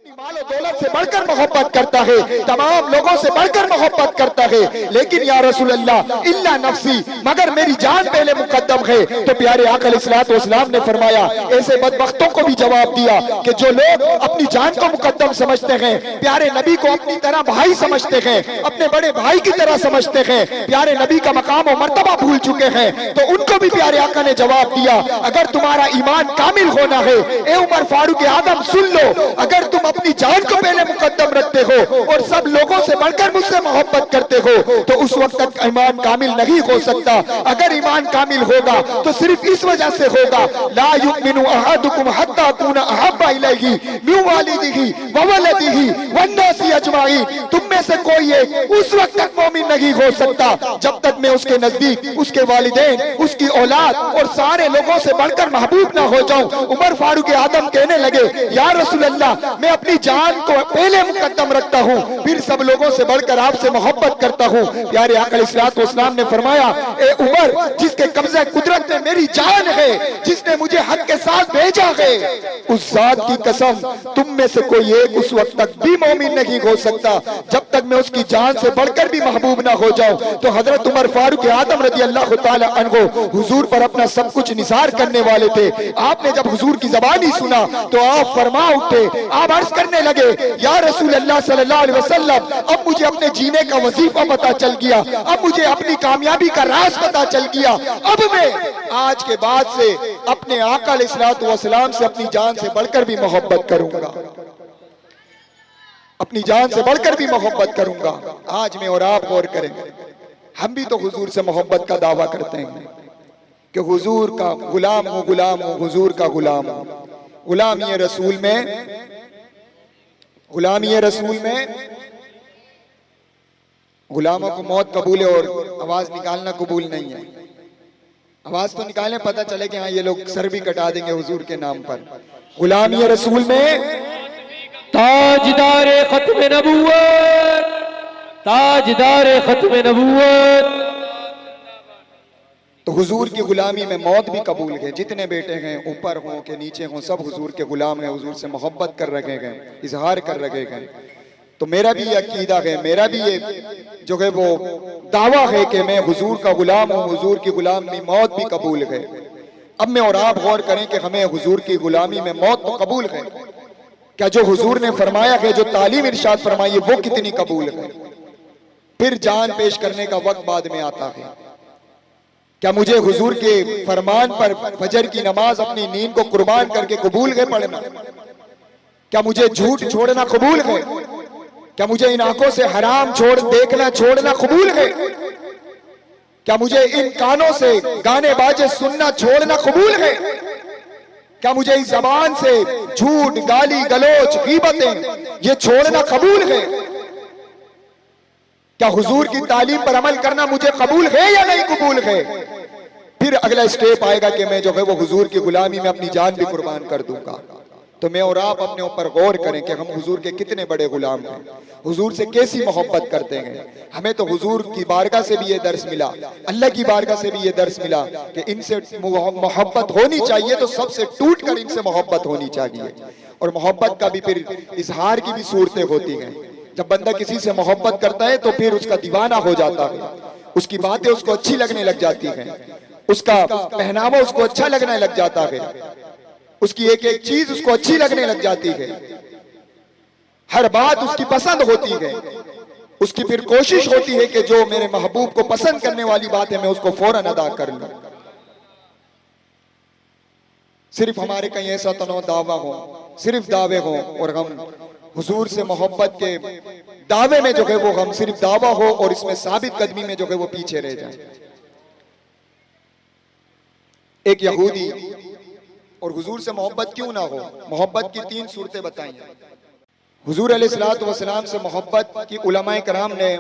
माल और दौलत से बढ़कर मोहब्बत करता है, तमाम लोगों से बढ़कर मोहब्बत करता है, लेकिन या रसूल अल्लाह इल्ला नफ्सी, मगर मेरी जान पहले मुकद्दम है। तो प्यारे आका अलैहिस्सलातु वस्सलाम ने फरमाया, ऐसे बदबख्तों को भी जवाब दिया कि जो लोग अपनी जान को मुकद्दम समझते हैं, प्यारे नबी को अपनी तरह भाई समझते हैं, अपने बड़े भाई की तरह समझते हैं, प्यारे नबी का मकाम और मर्तबा भूल चुके हैं, तो उनको भी प्यारे आका ने जवाब दिया, अगर तुम्हारा ईमान कामिल होना है, ए उमर फारूक आदम सुन लो, अगर तुम अपनी जान को पहले मुकद्दम रखते हो और सब लोगों से बढ़कर मुझसे मोहब्बत करते हो, तो उस वक्त तक ईमान कामिल नहीं हो सकता। अगर ईमान कामिल होगा तो सिर्फ इस वजह से होगा, ला युमिनु अहदुकुम हत्ता अकूना अहब्बा इलैहि मिन वालिदिही व वलदिही वन्नासी अजमाइन, तुम में से कोई एक उस वक्त तक मोमिन नहीं हो सकता जब तक मैं उसके नजदीक, उसके वालिदैन, उसकी औलाद और सारे लोगों से बढ़कर महबूब ना हो जाऊं। उमर फारूक आदम कहने लगे, या रसूल अल्लाह, मैं अपनी जान को पहले मुकद्दम रखता हूँ, फिर सब लोगों से बढ़कर आपसे मोहब्बत करता हूँ। प्यारे आका अलैहिस्सलातु वस्सलाम ने फरमाया, ए उमर, जिसके कब्जे कुदरत में मेरी जान है, जिसने मुझे हक के साथ भेजा है, उस जात की कसम, तुम में से कोई एक उस वक्त तक भी मोमिन नहीं हो सकता जब तक मैं उसकी जान से बढ़कर भी महबूब ना हो जाऊं। तो हजरत उमर फारूक आदम रज़ी अल्लाह ताला अन्हु हुजूर पर अपना सब कुछ निसार करने वाले थे। आपने जब हुजूर की ज़बानी सुना तो आप फरमा उठे, आप अर्ज करने लगे, या रसूल अल्लाह सल्लल्लाहु अलैहि वसल्लम, अब मुझे अपने जीने का वजीफा पता चल गया, अब मुझे अपनी कामयाबी का राज पता चल गया, अब मैं आज के बाद से अपने आका अलैहिस्सलातु वस्सलाम से अपनी जान से बढ़कर भी मोहब्बत करूंगा, अपनी जान से बढ़कर भी मोहब्बत करूंगा। आज मैं और आप गौर करें, हम भी तो हुजूर से मोहब्बत का दावा करते हैं कि हुजूर का गुलाम हूं, गुलाम हूं, हुजूर का गुलाम हूं। गुलामी रसूल में, गुलामी रसूल में गुलामों को मौत कबूल है और आवाज निकालना कबूल नहीं है। आवाज तो निकालें, पता चले कि हाँ ये लोग सर भी कटा देंगे हुजूर के नाम पर। गुलामी रसूल में ताजदारे खत्म नबूवत, ताजदारे खत्म नबूवत। तो हुजूर की गुलामी में मौत भी कबूल है। जितने बेटे हैं, ऊपर हों के नीचे हों, सब हुजूर के गुलाम हैं, हुजूर से मोहब्बत कर रखे गए, इजहार कर रखे गए। तो मेरा भी ये अकीदा है, मेरा भी ये जो है वो दावा है कि मैं हुजूर का गुलाम हूँ, हुजूर की गुलामी मौत भी कबूल है। अब मैं और आप गौर करें कि हमें हुजूर की गुलामी में मौत तो कबूल है, क्या जो हुजूर ने फरमाया है, जो तालीम इरशाद फरमाई है, वो कितनी कबूल है? फिर जान पेश करने का वक्त बाद में आता है। क्या मुझे हुजूर के फरमान पर फजर की नमाज अपनी नींद को कुर्बान करके कबूल है पढ़ना? क्या मुझे झूठ छोड़ना कबूल है? क्या मुझे इन आंखों से हराम देखना छोड़ना कबूल है? क्या मुझे इन कानों से गाने बाजे सुनना छोड़ना कबूल है? क्या मुझे इस जबान से झूठ, गाली गलोच, गीबतें ये छोड़ना कबूल है? क्या हुजूर की तालीम पर अमल करना मुझे कबूल है या नहीं कबूल है? फिर अगला स्टेप आएगा कि मैं जो है वो हुजूर की गुलामी में अपनी जान भी कुर्बान कर दूंगा। तो मैं और आप अपने ऊपर गौर करें कि हम हुजूर के कितने बड़े गुलाम हैं, हुजूर से कैसी मोहब्बत करते हैं। हमें तो हुजूर की बारगाह से भी ये दर्स मिला, अल्लाह की बारगाह से भी ये दर्स मिला कि इनसे मोहब्बत होनी चाहिए तो सबसे टूट कर इनसे मोहब्बत होनी चाहिए। और मोहब्बत का भी फिर इजहार की भी सूरतें होती हैं। जब बंदा किसी से मोहब्बत करता है तो फिर उसका दीवाना हो जाता है, उसकी बातें उसको अच्छी लगने लग जाती हैं, उसका पहनावा उसको अच्छा लगने लग जाता है, उसकी एक एक चीज उसको अच्छी लगने लग जाती है, हर बात उसकी पसंद होती है। उसकी फिर कोशिश होती है कि जो मेरे महबूब को पसंद करने वाली बात है मैं उसको फौरन अदा कर लूं। सिर्फ हमारे कहीं ऐसा तो न दावा हो, सिर्फ दावे हो और हम हुजूर से मोहब्बत के दावे में जो है वो हम सिर्फ दावा हो और इसमें साबित कदमी में जो है वो पीछे रह जाए। एक यहूदी और हुजूर से मोहब्बत क्यों ना हो, मोहब्बत की 3 सूरतें बताई हैं। हुजूर अलैहिस्सलातु वस्सलाम से मोहब्बत की उलमाए कराम ने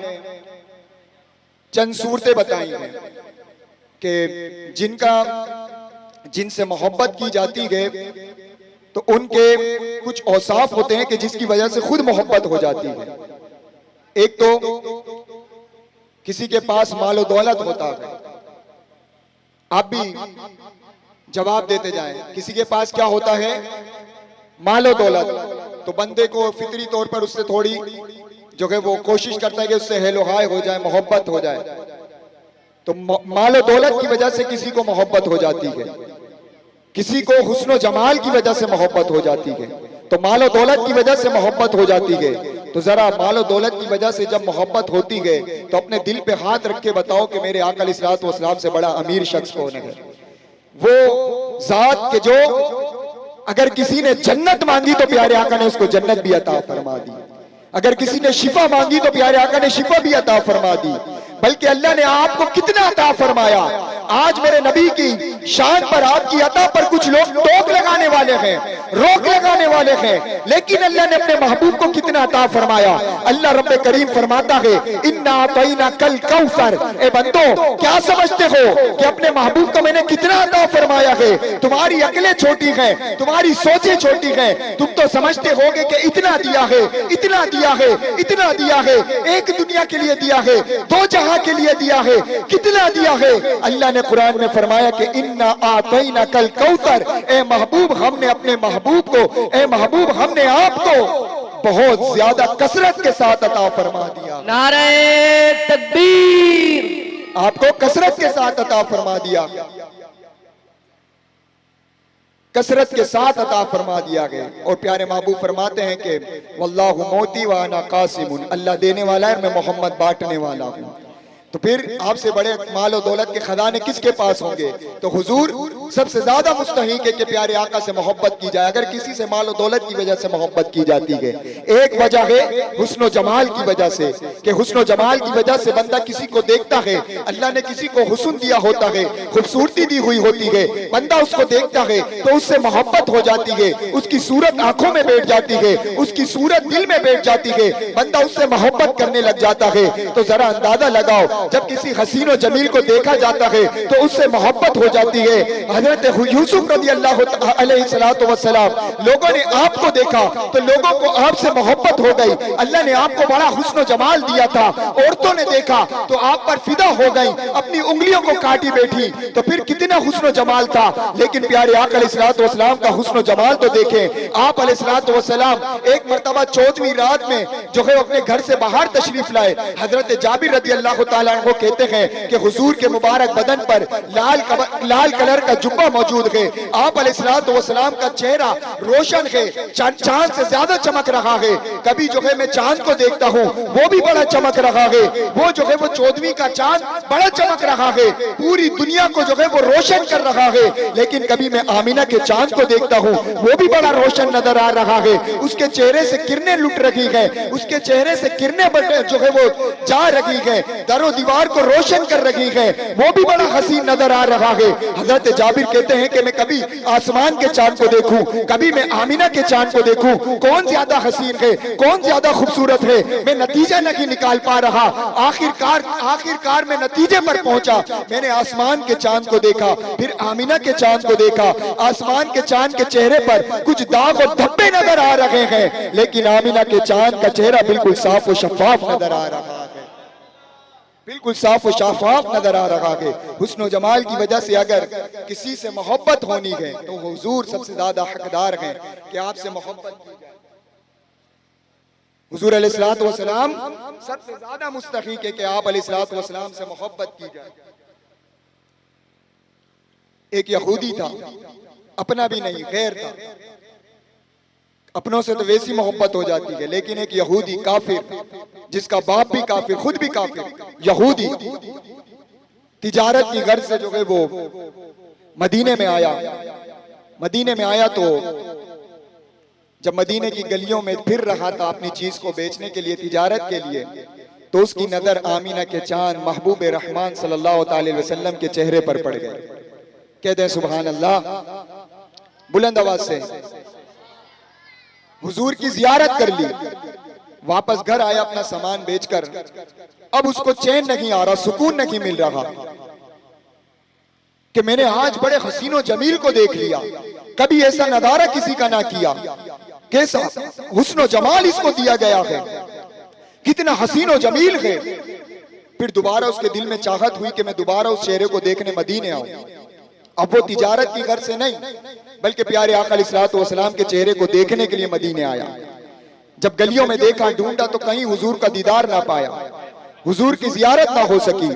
चंद सूरतें बताई हैं कि जिनसे मोहब्बत की जाती है तो उनके कुछ औसाफ होते हैं कि जिसकी वजह से खुद मोहब्बत हो जाती है। एक तो किसी के पास माल और दौलत होता है, आप भी जवाब देते जाएं, किसी के पास क्या होता है? माल और दौलत। तो बंदे को फितरी तौर पर उससे थोड़ी जो है वो कोशिश करता है कि उससे हेलो हाय हो जाए, मोहब्बत हो जाए। तो मालो दौलत की वजह से किसी को मोहब्बत हो जाती है, किसी को हुस्न जमाल की वजह से मोहब्बत हो जाती है, तो मालो दौलत की वजह से मोहब्बत हो जाती है। तो जरा मालो दौलत की वजह से जब मोहब्बत होती है तो अपने दिल पे हाथ रख के बताओ कि मेरे आका अलैहिस्सलातु वस्सलाम से बड़ा अमीर शख्स कौन है? वो जात के जो अगर किसी ने जन्नत मांगी तो प्यारे आका ने उसको जन्नत भी अता फरमा दी, अगर किसी ने शिफा मांगी तो प्यारे आका ने शिफा भी अता फरमा दी। बल्कि अल्लाह ने आपको कितना अता फरमाया। आज मेरे नबी की शान पर, आपकी अता पर कुछ लोग टोक लगाने वाले हैं, रोक लगाने वाले हैं, लेकिन अल्लाह ने अपने महबूब को कितना अता फरमाया। अल्लाह रब्बे करीम फरमाता है इन्ना अतईना कल कौसर। ए बंदो, क्या समझते हो कि अपने महबूब को मैंने कितना अता फरमाया है? तुम्हारी अकलें छोटी हैं, तुम्हारी सोचें छोटी हैं, तुम तो समझते होगे कि इतना दिया है, इतना दिया है, इतना दिया है, एक दुनिया के लिए दिया है, दो जहां के लिए दिया है, कितना दिया है। अल्लाह ने कुरान में फरमाया कि इन्ना आतईना कल कौसर। ए महबूब, हमने अपने महबूब को, ए महबूब हमने आपको बहुत ज्यादा कसरत के साथ अता फरमा दिया। नारे तकबीर। आपको कसरत के साथ अता फरमा दिया, कसरत के साथ अता फरमा दिया गया। और प्यारे महबूब फरमाते हैं कि वल्लाहु मोती व अना कासिमुन, अल्लाह देने वाला है, मैं मोहम्मद बांटने वाला हूँ। तो फिर आपसे बड़े माल और दौलत के खजाने किसके पास होंगे? तो हुजूर सबसे ज्यादा मुस्तहिक है कि प्यारे आका से मोहब्बत की जाए। अगर किसी से माल और दौलत की वजह से मोहब्बत की जाती है, एक वजह है हुस्न जमाल की वजह से, कि हुस्न जमाल की वजह से बंदा किसी को देखता है, अल्लाह ने किसी को हुस्न दिया होता है, खूबसूरती दी हुई होती है, बंदा उसको देखता है तो उससे मोहब्बत हो जाती है, उसकी सूरत आंखों में बैठ जाती है, उसकी सूरत दिल में बैठ जाती है, बंदा उससे मोहब्बत करने लग जाता है। तो जरा अंदाजा लगाओ, जब किसी हसीन और जमील को देखा जाता है तो उससे मोहब्बत हो जाती है। हजरत यूसुफ रज़ी अल्लाह अलैहिस्सलातु वस्सलाम, लोगों ने आपको देखा तो लोगों को आपसे मोहब्बत हो गई। अल्लाह ने आपको बड़ा हुस्न जमाल दिया था, औरतों ने देखा तो आप पर फिदा हो गई, अपनी उंगलियों को काटी बैठी, तो फिर कितना हुस्न जमाल था। लेकिन प्यारे आका अलैहिस्सलातु वस्सलाम का हुस्न जमाल तो देखें। आप अलैहिस्सलातु वस्सलाम एक मर्तबा 14वीं रात में जो है अपने घर से बाहर तशरीफ लाए। हजरत जाबिर रज़ी अल्लाह तआला अन्हु कहते हैं कि हुजूर के मुबारक बदन पर लाल कलर का जुब्बा मौजूद है। आप अलैहिस्सलातु वस्सलाम का चेहरा रोशन है, चांद से ज्यादा चमक रहा है। कभी जो है मैं चांद को देखता हूँ वो भी बड़ा चमक रहा है, वो जो है वो 14वीं का चांद बड़ा चमक रहा है, पूरी दुनिया को जो है वो रोशन कर रहा है। लेकिन कभी मैं आमिना के चांद को देखता हूँ वो भी बड़ा रोशन नजर आ रहा है, उसके चेहरे से किरणें लुट रही है, उसके चेहरे से किरणें जो है वो जा रही है, दरो दीवार को रोशन कर रही है, वो भी बड़ा हसीन नजर आ रहा है। हजरत जाबिर कहते हैं कि मैं कभी आसमान के चांद को देखूं, कभी मैं आमिना के चांद को देखूं, कौन ज्यादा हसीन है, कौन ज्यादा खूबसूरत है, मैं नतीजा नहीं निकाल पा रहा। आखिरकार मैं नतीजे पर पहुंचा। मैंने आसमान के चांद को देखा, फिर आमिना के चांद को देखा। आसमान के चांद के चेहरे पर कुछ दाग और धब्बे नजर आ रहे हैं, लेकिन आमिना के चांद का चेहरा बिल्कुल साफ और शफाफ नजर आ रहा है, बिल्कुल साफ और शफाफ नजर आ रहा है। हुस्न जमाल की वजह से अगर किसी से मोहब्बत होनी है तो हुजूर सबसे ज्यादा हकदार हैं कि आपसे मोहब्बत की जाए। हुजूर अलैहिस्सलातु वस्सलाम सबसे ज्यादा मुस्तहिक है कि आप अलैहिस्सलातु वस्सलाम से मोहब्बत की जाए। एक यहूदी था, अपना भी नहीं गैर था, अपनों से तो वैसी मोहब्बत हो जाती है, लेकिन एक यहूदी काफिर, जिसका बाप भी काफिर, खुद भी काफिर, यहूदी तिजारत की गर्ज से जो है वो मदीने में आया। मदीने में आया तो जब मदीने की गलियों में फिर रहा था अपनी चीज को बेचने के लिए, तिजारत के लिए, तो उसकी नजर आमीना के चांद महबूब रहमान सल्लल्लाहु अलैहि वसल्लम के चेहरे पर पड़ गए। कहते हैं सुभान अल्लाह, बुलंद आवाज से। हुजूर की जियारत कर ली, वापस घर आया अपना सामान बेचकर। अब उसको चैन नहीं आ रहा, सुकून नहीं मिल रहा कि मैंने आज बड़े हसीनो जमील को देख लिया, कभी ऐसा नजारा किसी का ना किया, कैसा हुस्न जमाल इसको दिया गया है, कितना हसीनो जमील है। फिर दोबारा उसके दिल में चाहत हुई कि मैं दोबारा उस चेहरे को देखने मदीने आऊं। अब वो तिजारत की गर्ज से नहीं, बल्कि प्यारे आका अलैहिस्सलातु वस्सलाम के चेहरे को देखने के लिए मदीने आया। जब गलियों में देखा, ढूंढा तो कहीं हुजूर का दीदार ना पाया, हुजूर की जियारत ना हो सकी।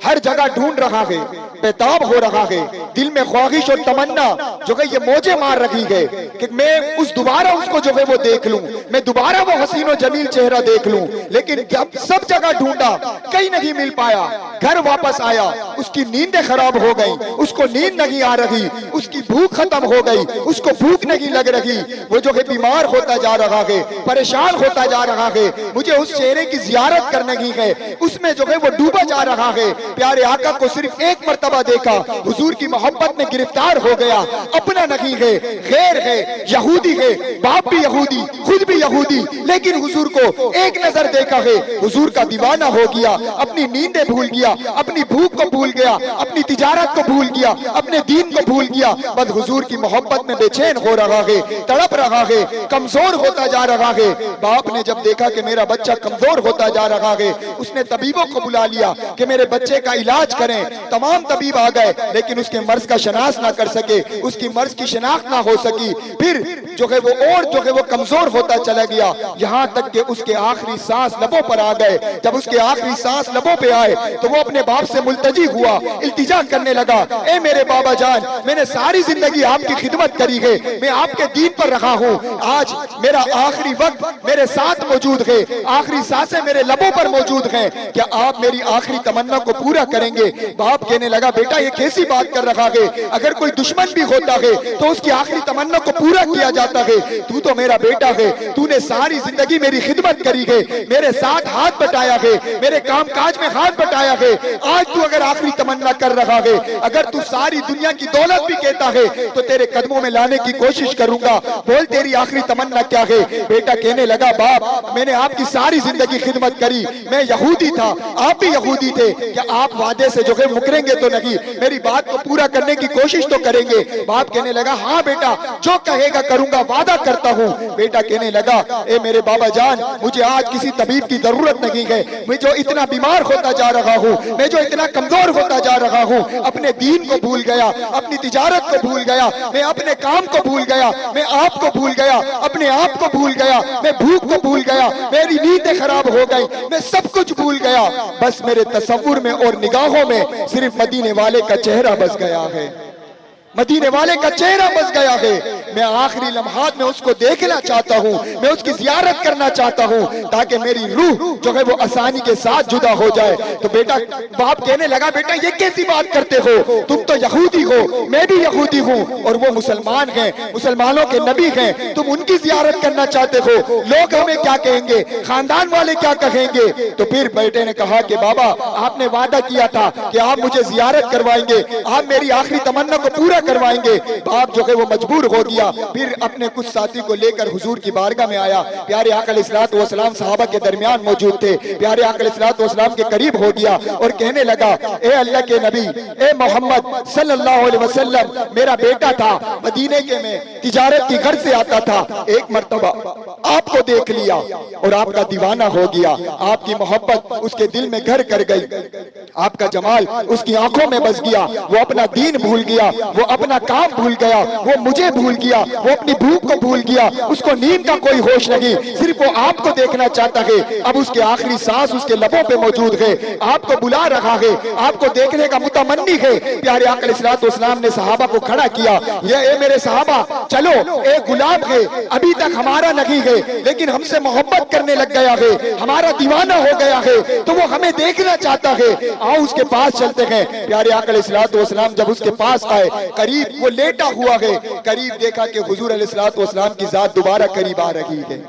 हर जगह ढूंढ रहा है, बेताब हो रहा है, दिल में ख्वाहिश और तमन्ना जो है ये मौजे मार रही है कि मैं दोबारा उसको जो है वो देख लूं, मैं दोबारा वो हसीन और जमील चेहरा देख लूं। लेकिन जब सब जगह ढूंढा, कहीं नहीं मिल पाया। घर वापस आया, उसकी नींदें खराब हो गई, उसको नींद नहीं आ रही, उसकी भूख खत्म हो गई, उसको भूख नहीं लग रही। वो जो है बीमार होता जा रहा है, परेशान होता जा रहा है। मुझे उस चेहरे की जियारत करने की है, उसमें जो है वो डूबा जा रहा है। प्यारे आका को सिर्फ एक मर्तबा देखा, हुजूर की मोहब्बत में गिरफ्तार हो गया। अपना नहीं है, गैर है, यहूदी है, बाप भी यहूदी, खुद भी यहूदी, लेकिन हुजूर को एक नजर देखा है, हुजूर का दीवाना हो गया। अपनी नींदें भूल गया, अपनी भूख को भूल गया, अपनी तिजारत को भूल गया, अपने दीन को भूल गया। बस हुजूर की मोहब्बत में बेचैन हो रहा है, तड़प रहा है, कमजोर होता जा रहा है। बाप ने जब देखा कि मेरा बच्चा कमजोर होता जा रहा है, उसने तबीबों को बुला लिया कि मेरे बच्चे का इलाज करें। तमाम तबीब आ गए, लेकिन उसके मर्ज का शनाख्त ना कर सके, उसकी मर्ज की शनाख्त ना हो सकी। फिर जो है वो और जो है वो कमजोर होता चला गया, यहाँ तक कि उसके आखिरी सांस लबों पर आ गए। जब उसके आखिरी सांस लबों पे आए तो वो अपने बाप से मुल्तजी हुआ, इल्तिजा करने लगा, ए मेरे बाबा जान, मैंने सारी जिंदगी आपकी खिदमत करी है, मैं आपके दीन पर रहा हूँ, आज मेरा आखिरी वक्त मेरे साथ मौजूद है, आखिरी सांसें मेरे लबों पर मौजूद हैं, क्या आप मेरी आखिरी तमन्ना को पूरा करेंगे? बाप कहने लगा, बेटा ये कैसी बात कर रहा है? अगर कोई दुश्मन भी होता है तो उसकी आखिरी तमन्ना को पूरा किया जाता है। तू तो मेरा बेटा है, तूने सारी जिंदगी मेरी खिदमत करी है, मेरे साथ हाथ बटाया है, मेरे काम काज में हाथ बटाया है। आज तू अगर आखिरी तमन्ना कर रहा है, अगर तू सारी दुनिया की दौलत भी कहता है तो तेरे कदमों में लाने की कोशिश करूंगा। बोल तेरी आखिरी तमन्ना क्या है? बेटा कहने लगा, बाप मैंने आपकी सारी जिंदगी खिदमत करी, मैं यहूदी था, आप भी यहूदी थे, क्या आप वादे से जो है मुकरेंगे तो नहीं? मेरी बात को पूरा करने की कोशिश तो करेंगे? बाप कहने लगा, हाँ बेटा जो कहेगा करूंगा, वादा करता हूँ। बेटा कहने लगा, ए मेरे बाबा जान, मुझे आज किसी तबीब की जरूरत नहीं है, मैं जो इतना बीमार होता जा रहा हूँ, मैं जो इतना कमजोर होता जा रहा हूँ, अपने दीन को भूल गया, अपनी तिजारत को भूल गया, मैं अपने काम को भूल गया, मैं आपको भूल गया, अपने आप को भूल गया, मैं भूख को भूल गया, मेरी नींदें खराब हो गई, मैं सब कुछ भूल गया। बस मेरे तसव्वुर में और निगाहों में सिर्फ मदीने वाले का चेहरा बस गया है, मदीने वाले का चेहरा बस गया है। मैं आखिरी लम्हात में उसको देखना चाहता हूँ, मैं उसकी जियारत करना चाहता हूँ, ताकि मेरी रूह जो है वो आसानी के साथ जुदा हो जाए। तो बेटा, बाप कहने लगा, बेटा ये कैसी बात करते हो? तुम तो यहूदी हो, मैं भी यहूदी हूँ, और वो मुसलमान हैं, मुसलमानों के नबी हैं, तुम उनकी जियारत करना चाहते हो, लोग हमें क्या कहेंगे, खानदान वाले क्या कहेंगे? तो फिर बेटे ने कहा कि बाबा आपने वादा किया था कि आप मुझे जियारत करवाएंगे, आप मेरी आखिरी तमन्ना को पूरा करवाएंगे। बाप जो है वो मजबूर हो गया, फिर अपने कुछ साथी को लेकर हुजूर की बारगाह में आया। प्यारे आका अलैहिस्सलातु वस्सलाम सहाबा के दरमियान मौजूद थे। प्यारे आका अलैहिस्सलातु वस्सलाम के करीब हो गया और कहने लगा, ए अल्लाह के नबी, ए मोहम्मद सल्लल्लाहु अलैहि वसल्लम, मेरा बेटा था, मदीने के में तिजारत की घर से आता था, एक मर्तबा आपको देख लिया और आपका दीवाना हो गया, आपकी मोहब्बत उसके दिल में घर कर गई, आपका जमाल उसकी आंखों में बस गया, वो अपना दीन भूल गया, वो अपना काम भूल गया, वो मुझे भूल गया, वो अपनी भूख को भूल गया, उसको नींद का कोई होश नहीं, सिर्फ वो आपको देखना चाहता है। अब उसके आखिरी सांस उसके लबों पे मौजूद है, आपको बुला रहा है, आपको देखने का मुतमन्नी है। प्यारे आका अलैहिस्सलातु वस्सलाम ने सहाबा को खड़ा किया, ये मेरे सहाबा चलो, एक गुलाम है, अभी तक हमारा नहीं है, लेकिन हमसे मोहब्बत करने लग गया है, हमारा दीवाना हो गया है, तो वो हमें देखना चाहता है, आओ उसके पास चलते हैं। प्यारे आका अलैहिस्सलातु वस्सलाम जब उसके पास आए, करीब वो लेटा हुआ है, करीब देखा कि हुजूर अलैहिस्सलातु वस्सलाम की जात दोबारा करीब आ रही है,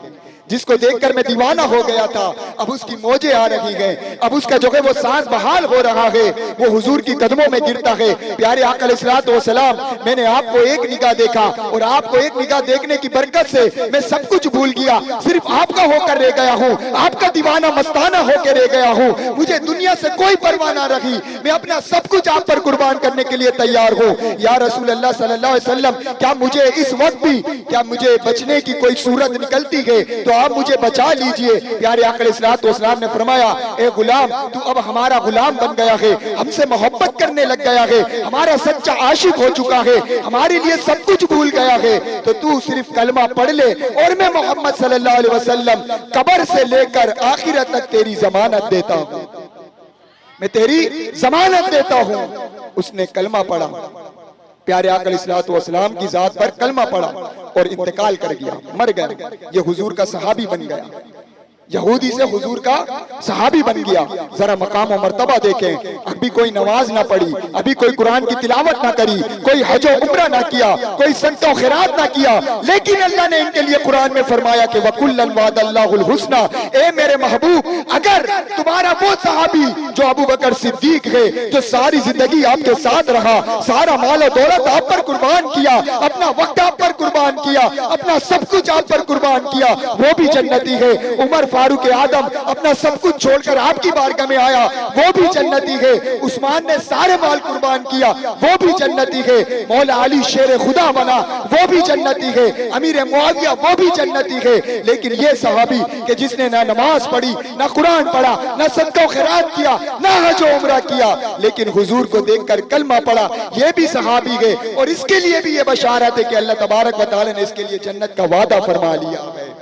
जिसको देखकर मैं दीवाना हो गया था, अब उसकी मौजें आ रही हैं, अब उसका जो है वो सांस बहाल हो रहा है, वो हुजूर की कदमों में गिरता है। प्यारे आका अलैहिस्सलातु वस्सलाम, मैंने आपको एक निगाह देखा और आपको एक निगाह देखने की बरकत से मैं सब कुछ भूल गया, सिर्फ आपका होकर रह गया हूँ, आपका दीवाना मस्ताना होकर रह गया हूँ, मुझे दुनिया से कोई परवाह ना रही, मैं अपना सब कुछ आप पर कुर्बान करने के लिए तैयार हूँ। या रसूल अल्लाह सल्लल्लाहु अलैहि वसल्लम, क्या मुझे इस वक्त भी, क्या मुझे बचने की कोई सूरत निकलती है तो आप मुझे बचा लीजिए। प्यारे आका अलैहिस्सलातु वस्सलाम ने फरमाया, ए गुलाम, तू अब हमारा गुलाम बन गया है, हमसे मोहब्बत करने लग गया है, हमारा सच्चा आशिक हो चुका है, हमारे लिए सब कुछ भूल गया है तो तू सिर्फ कलमा पढ़ ले और मैं मोहम्मद सल्लल्लाहु अलैहि वसल्लम कब्र से लेकर आखिरत तक तेरी जमानत देता हूं, मैं तेरी जमानत देता हूं। उसने कलमा पढ़ा, प्यारे आका अलैहिस्सलातु वस्सलाम की जात पर कलमा पढ़ा और इंतकाल कर गया, मर गया। ये हुजूर का सहाबी बन गया, यहूदी से हुजूर का सहाबी बन गया। जरा मकाम और मर्तबा देखें, अभी कोई नमाज ना पढ़ी, अभी कोई कुरान की तिलावत ना करी, कोई हज और उम्रा ना किया, कोई सदका और खैरात ना किया, लेकिन अल्लाह ने इनके लिए कुरान में फरमाया कि वकुल्लन वादल्लाहुल हुस्ना। ए मेरे महबूब, अगर तुम्हारा वो सहाबी जो अबू बकर सिद्दीक है, जो सारी जिंदगी आपके साथ रहा, सारा माल और दौलत आप पर कुर्बान किया, अपना वक्त आप पर कुर्बान किया, अपना सब कुछ आप पर कुर्बान किया, वो भी जन्नती है। उमर फारूक आदम अपना सब कुछ छोड़कर आपकी बारगाह में आया, वो भी जन्नती है। उस्मान ने सारे माल कुर्बान किया, वो भी जन्नती है। मौला अली शेर खुदा बना, वो भी जन्नती है। अमीर मुआविया वो भी जन्नती है। लेकिन ये सहाबी कि जिसने ना नमाज पढ़ी, ना कुरान पढ़ा, ना सदका खैरात किया, ना हज उम्रा किया, लेकिन हुजूर को देखकर कलमा पढ़ा, ये भी सहाबी है। और इसके लिए भी ये बशारत है कि अल्लाह तबारक व तआला ने इसके लिए जन्नत का वादा फरमा लिया है,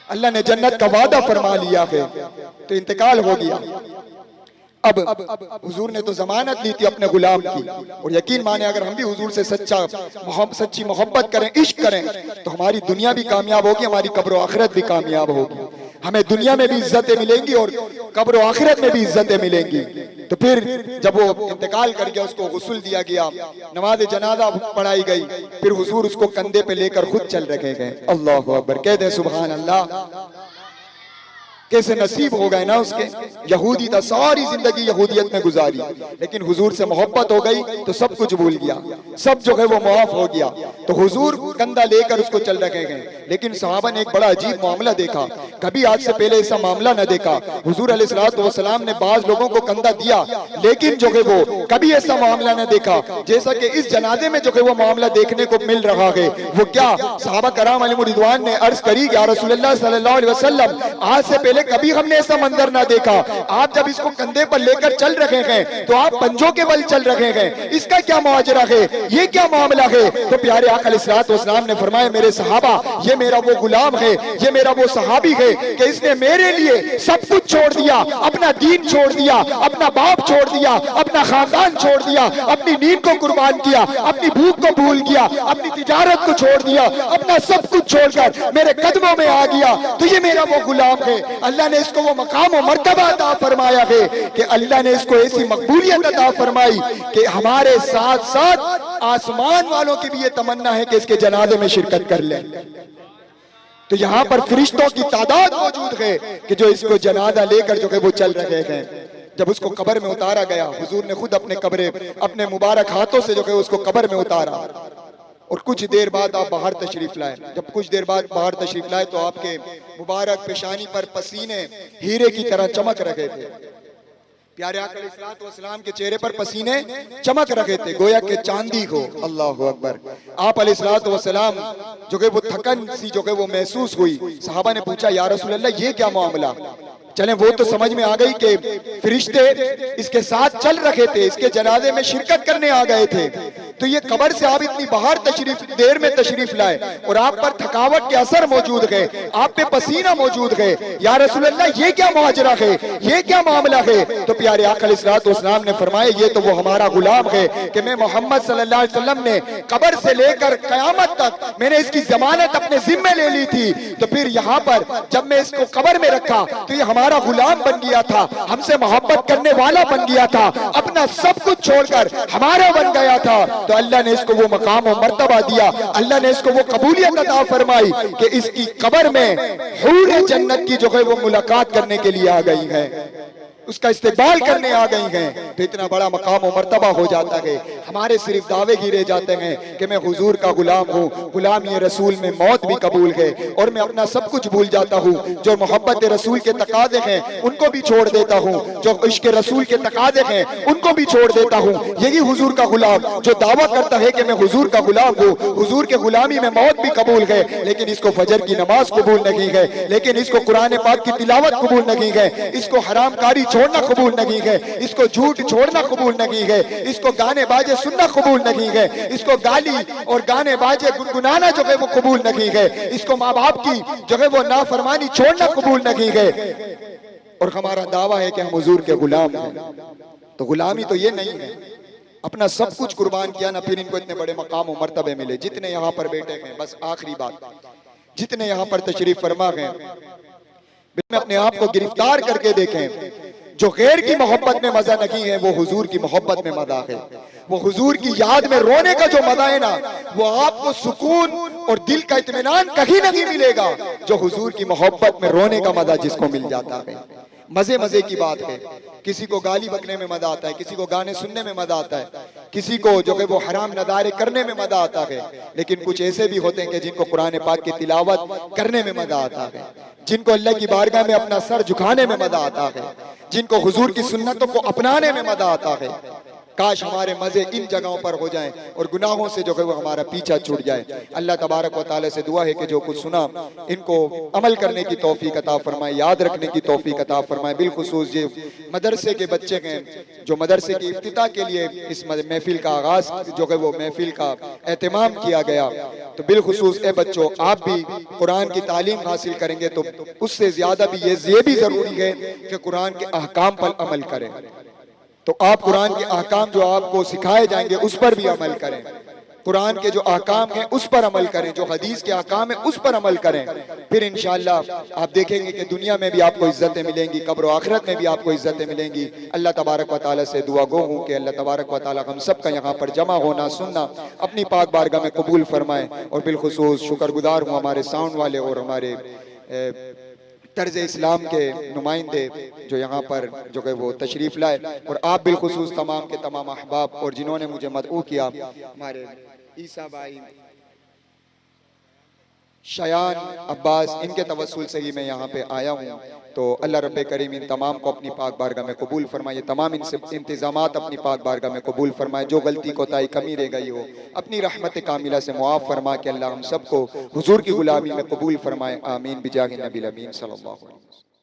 अल्लाह ने जन्नत का वादा फरमा लिया है। तो इंतकाल हो गया। अब हुजूर ने तो जमानत ली थी अपने गुलाम की, और यकीन माने अगर हम भी हुजूर से सच्ची मोहब्बत करें, इश्क करें, तो हमारी दुनिया भी कामयाब होगी, हमारी कब्र आखिरत भी कामयाब होगी। हमें दुनिया में भी इज्जतें मिलेंगी और कब्र आखिरत में भी इज्जतें मिलेंगी। तो फिर जब वो इंतकाल कर गया, उसको गुस्ल दिया गया, नमाज जनाजा पढ़ाई गई, फिर हुजूर उसको कंधे पे लेकर खुद चल रखे गए। अल्लाहु अकबर, कह दे सुभान अल्लाह। कैसे नसीब हो गए ना उसके, यहूदी था, सारी जिंदगी यहूदियत में गुजारी, लेकिन हुजूर से मोहब्बत हो गई तो सब कुछ भूल गया, सब जो है वो माफ हो गया। तो हुजूर कंधा लेकर उसको चल रखे गए। लेकिन सहाबा ने एक बड़ा अजीब मामला देखा, कभी आज से पहले ऐसा मामला न देखा। हुजूर अलैहिस्सलातु वस्सलाम ने बाज लोगों को कंधा दिया, लेकिन जो है वो कभी ऐसा मामला न देखा जैसा कि इस जनाजे में जो है वो मामला देखने को मिल रहा है। वो क्या, सहाबा कराम अलैहिम रिदवान ने अर्ज करी, या रसूलुल्लाह सल्लल्लाहु अलैहि वसल्लम, आज से पहले कभी हमने ऐसा मंजर ना देखा। आप जब इसको कंधे पर लेकर चल रहे हैं तो आप पंजों के बल चल रहे हैं, इसका क्या मुआजरा है, ये क्या मामला है? तो प्यारे आका अलैहिस्सलातु वस्सलाम ने फरमाया, मेरे सहाबा, ये मेरा वो गुलाम है, ये मेरा वो सहाबी है कि इसने मेरे लिए सब कुछ छोड़ दिया, अपना दीन छोड़ दिया, अपना बाप छोड़ दिया, अपना खानदान छोड़ दिया, अपनी नींद को कुर्बान किया, अपनी भूख को भूल गया, अपनी तिजारत को छोड़ दिया, अपना सब कुछ छोड़कर मेरे कदमों में आ गया। तो ये मेरा वो गुलाम है। अल्लाह ने इसको वो मकाम और मर्तबा अता फरमाया है कि अल्लाह ने इसको ऐसी मकबूलियत अता फरमाई कि हमारे साथ साथ आसमान वालों की भी ये तमन्ना है कि इसके जनाजे में शिरकत कर ले। तो यहाँ पर फरिश्तों की तादाद मौजूद है कि जो इसको जनाजा लेकर जो है वो चल रहे हैं। जब उसको कब्र में उतारा गया, हुजूर ने खुद अपने मुबारक हाथों से जो है उसको कब्र में उतारा, और कुछ देर बाद आप बाहर तशरीफ लाए। जब कुछ देर बाद बाहर तशरीफ लाए तो आपके मुबारक पेशानी पर पसीने हीरे की तरह चमक रहे थे। प्यारे आका अलैहिस्सलातु वस्सलाम के चेहरे पर पसीने चमक रहे थे, गोया के चांदी को। अल्लाहु अकबर। आप अलैहिस्सलातु वस्सलाम जो है वो थकन सी जो है वो महसूस हुई। सहाबा ने पूछा, या रसूल अल्लाह, ये क्या मामला? चले वो तो समझ में आ गई कि फरिश्ते इसके साथ चल रखे थे, इसके जनाजे में शिरकत करने आ गए थे। तो ये कब्र से आप इतनी बाहर देर में तशरीफ लाए और आप पर थकावट के असर मौजूद है, आप पे पसीना मौजूद है। या रसूल अल्लाह, ये क्या मुआजरा है, ये क्या मामला है? तो प्यारे आका अलैहिस्सलातु वस्सलाम ने फरमाया, ये तो वो हमारा गुलाम है कि मैं मोहम्मद सल्लल्लाहु अलैहि वसल्लम ने कब्र से लेकर कयामत तक मैंने इसकी जमानत अपने जिम्मे ले ली थी। तो फिर यहाँ पर जब मैं इसको कब्र में रखा तो ये हमारा गुलाम बन गया था, हमसे मोहब्बत करने वाला बन गया था, अपना सब कुछ छोड़कर हमारा बन गया था। तो अल्लाह ने इसको वो मकाम और मर्तबा दिया, अल्लाह ने इसको वो कबूलियत अता फरमाई कि इसकी कब्र में हूर जन्नत की जो है वो मुलाकात करने के लिए आ गई है, उसका इस्तेमाल करने आ गई हैं। तो इतना बड़ा मकाम और मर्तबा हो जाता है। हमारे सिर्फ दावे ही रह जाते हैं कि मैं हुजूर का गुलाम हूँ, गुलाम ये रसूल में मौत भी कबूल है, और मैं अपना सब कुछ भूल जाता हूँ। जो मोहब्बत रसूल के तकाजे हैं उनको भी छोड़ देता हूँ, जो इश्क रसूल के तकाजे हैं उनको भी छोड़ देता हूँ। यही हुजूर का गुलाम जो दावा करता है कि मैं हुजूर का गुलाम हूँ, हुजूर के गुलामी में मौत भी कबूल है, लेकिन इसको फजर की नमाज कबूल नहीं है, लेकिन इसको कुरान पाक की तिलावत कबूल नहीं है, इसको हरामकारी छोड़ना कबूल नहीं है, इसको झूठ छोड़ना कबूल नहीं है, इसको गाने बाजे सुनना कबूल नहीं है, इसको गाली और गाने बाजे गुनगुनाना जो है वो कबूल नहीं है, इसको माँ बाप की जो है वो नाफरमानी छोड़ना कबूल नहीं है। और हमारा दावा है कि हम हुजूर के गुलाम हैं। तो गुलामी तो ये नहीं है, अपना सब कुछ कुर्बान किया ना, फिर इनको इतने बड़े मकाम और मर्तबे मिले। जितने यहाँ पर बैठे हैं, बस आखिरी बात, जितने यहाँ पर तशरीफ फरमा हैं, में अपने आप को गिरफ्तार करके देखें। जो गैर की मोहब्बत में मजा नहीं है, वो हुजूर की मोहब्बत में मजा है। वो हुजूर की याद में रोने का जो मजा है ना, वो आपको सुकून और दिल का इत्मीनान कहीं नहीं मिलेगा जो हुजूर की मोहब्बत में रोने का मजा जिसको मिल जाता है। मजे मजे की बात है, किसी को गाली बकने में मजा आता है, किसी को गाने सुनने में मजा आता है, किसी को जो है वो हराम नदारे करने में मजा आता है, लेकिन कुछ ऐसे भी होते हैं कि जिनको कुरान पाक की तिलावत करने में मजा आता है, जिनको अल्लाह की बारगाह में अपना सर झुकाने में मजा आता है, जिनको हुजूर की सुन्नतों को अपनाने में मजा आता है। काश हमारे मजे इन जगहों पर हो जाएं और गुनाहों से जो है वो हमारा पीछा छूट जाए। अल्लाह तबारक व तआला से दुआ है कि जो कुछ सुना इनको अमल करने की तौफीक अता फरमाए, याद रखने की तौफीक अता फरमाए। बिलखुसूस ये मदरसे के बच्चे हैं जो मदरसे की इफ्तिताह के लिए इस महफिल का आगाज जो है वो महफिल का एहतमाम किया गया, तो बिलखुसूस ए बच्चों, आप भी कुरान की तालीम हासिल करेंगे तो उससे ज्यादा भी ये भी जरूरी है कि कुरान के अहकाम पर अमल करें। तो आप कुरान के अहकाम जो आपको सिखाए जाएंगे उस पर भी अमल करें, कुरान के जो अहकाम हैं उस पर अमल करें, जो हदीस के अहकाम है उस पर अमल करें। फिर इंशाअल्लाह आप देखेंगे कि दुनिया में भी आपको इज्जतें मिलेंगी, कब्र और आखिरत में भी आपको इज्जतें मिलेंगी। अल्लाह तबारक व तआला से दुआ गो हूँ कि अल्लाह तबारक व तआला हम सब का यहाँ पर जमा होना सुनना अपनी पाक बारगाह में कबूल फरमाए। और बिलखुसूस शुक्रगुजार हूँ हमारे साउंड वाले और हमारे तर्ज इस्लाम के नुमाइंदे जो यहाँ पर जो है वो तशरीफ लाए, और आप बिलखुसूस तमाम के तमाम अहबाब और जिन्होंने मुझे मदऊ किया, हमारे ईसा भाई, शयान, अब्बास, इनके तवस्सुल से ही मैं यहाँ पे आया हूँ। तो अल्लाह रब्बे करीम इन तमाम को अपनी पाक बारगाह में कबूल फरमाए, तमाम इंतजामात अपनी पाक बारगाह में कबूल फरमाए। जो गलती कोताही कमी रह गई हो अपनी रहमत कामिला से मुआफ़ फरमा के अल्लाह हम सबको हुजूर की गुलामी में कबूल फरमाए। आमीन बिजाहि नबील अमीन सल्लल्लाहु अलैहि वसल्लम।